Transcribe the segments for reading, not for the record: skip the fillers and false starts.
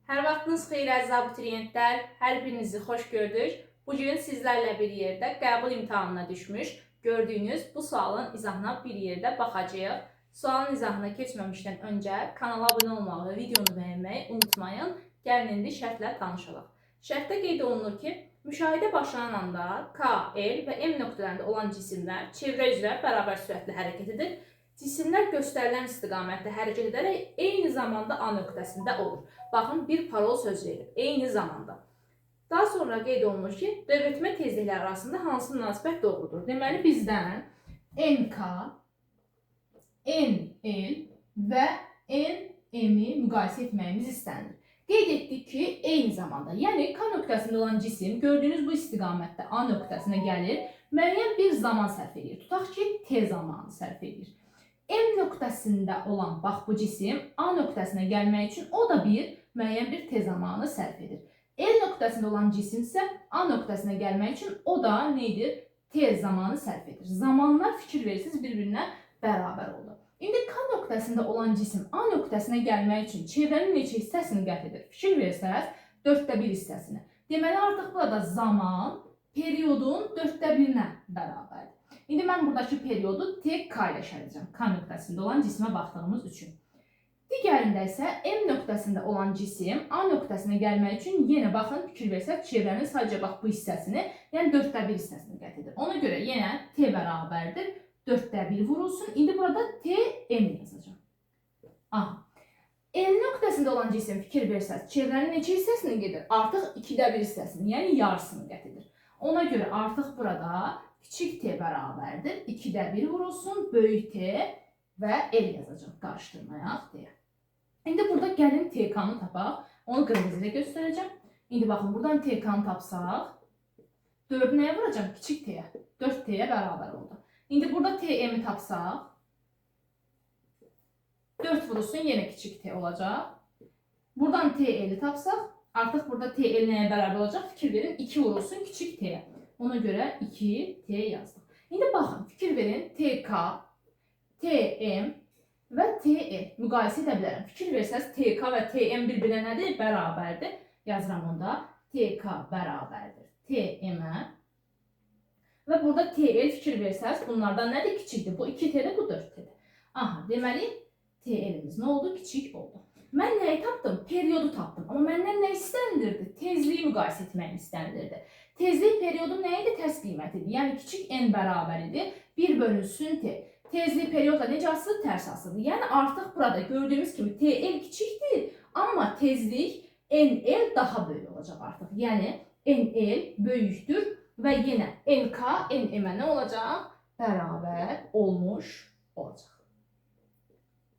Hər vaxtınız xeyir əziz abituriyentlər, hər birinizi xoş gördük. Bugün sizlərlə bir yerdə qəbul imtahanına düşmüş, gördüyünüz bu sualın izahına bir yerdə baxacağıq. Sualın izahına keçməmişdən öncə kanala abunə olmağı və videonu bəyənməyi unutmayın. Gəlin indi şərtlə tanışalım. Şərtdə qeyd olunur ki, müşahidə başlanan anda K, L və M nöqtələrində olan cisimlər çevrə üzrə bərabər sürətlə hərəkət edir. Cisimlər göstərilən istiqamətdə hərəkət edərək eyni zamanda A nöqtəsində olur. Baxın, bir parol söz verir. Eyni zamanda. Daha sonra qeyd olunur ki, dövrətmə tezlikləri arasında hansı münasibət doğrudur? Deməli, bizdən NK, NL və NM'i müqayisə etməyimiz istənir. Qeyd etdik ki, eyni zamanda, yəni K nöqtəsində olan cisim gördüyünüz bu istiqamətdə A nöqtəsinə gəlir, müəyyən bir zaman sərf edir. Tutaq ki, T zamanı sərf edir. M nöqtəsində olan bax bu cisim A nöqtəsinə gəlmək üçün o da müəyyən bir T zamanı sərf edir. L nöqtəsində olan cisim isə A nöqtəsinə gəlmək üçün o da nədir? T zamanı sərf edir. Zamanlar fikir verirsiniz bir-birinə bərabər olur. İndi K nöqtəsində olan cisim A nöqtəsinə gəlmək üçün çevrənin neçə hissəsini qət edir? Fikir versəz 1/4 hissəsini. Deməli artıq burada zaman periodun 1/4-nə bərabərdir. İndi mən buradakı periodu TK ilə işarələyəcəm. K nöqtəsində olan cisimə baxdığımız üçün. Digərində isə M nöqtəsində olan cisim A nöqtəsinə gəlmək üçün yenə baxın, fikir versək, çevrənin sadəcə bax bu hissəsini, yəni 1/4 hissəsini qət edir. Ona görə yenə T bərabərdir, 1/4 vurulsun. İndi burada TM yazacağım. Aha. L nöqtəsində olan cisim fikir versək, çevrənin neçə hissəsini gedir? Artıq 2/1 hissəsini, yəni yarısını qət edir. Ona görə artıq burada kiçik T bərabərdir, 2/1 vurulsun, böyük T və L yazacaq, qarışdırmayaq deyə. İndi burada gəlin TK-nı tapaq, onu qırmızı ilə göstərəcəm. İndi baxın, buradan TK-nı tapsaq, 4-ü nəyə vuracam? Kiçik T-yə, 4T-yə bərabər oldu. İndi burada TM-i tapsaq, 4 vurulsun, yenə kiçik T olacaq. Buradan TL-i tapsaq, artıq burada TL nəyə bərabər olacaq? Fikir verin, 2 vurulsun, kiçik T-yə. Ona görə 2T yazdıq. İndi baxın, fikir verin, TK, TM və TL müqayisə edə bilərəm. Fikir versəz, TK və TM bir-birinə nədir? Bərabərdir. Yazıram onda. TK bərabərdir TM-ə. Və burada TL fikir versəz, bunlardan nədir? Kiçikdir. Bu 2T'dir, bu 4T'dir. Aha, deməli, TL'imiz nə oldu? Kiçik oldu. Mən nəyi tapdım? Periodu tapdım. Amma məndən nə istənilirdi? Tezliyi müqayisə etməyim istənilirdi. Tezlik periyodun nə idi? Tərs qiymətidir. Yəni, kiçik n bərabər idi. 1 bölünsün T. Tezlik periyodla necə asılıdır? Tərs asılıdır. Yəni, artıq burada gördüyümüz kimi TL kiçikdir. Amma tezlik NL daha böyük olacaq artıq. Yəni, NL böyükdür və yenə NK, NM-ə nə olacaq? Bərabər olmuş olacaq.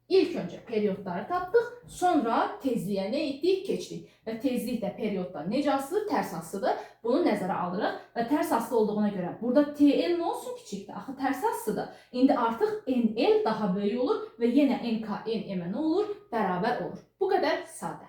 İlk öncə periyodları tapdıq, sonra tezliyə nə etdik? Keçdik. Və tezlik də periyodda necə asılıdır? Tərs asılıdır. Bunu nəzərə alırıq və tərs asılı olduğuna görə burada TL nə olsun? Kiçikdir. Axı tərs asılıdır. İndi artıq NL daha böyük olur və yenə NK, NM-ə nə olur? Bərabər olur. Bu qədər sadə.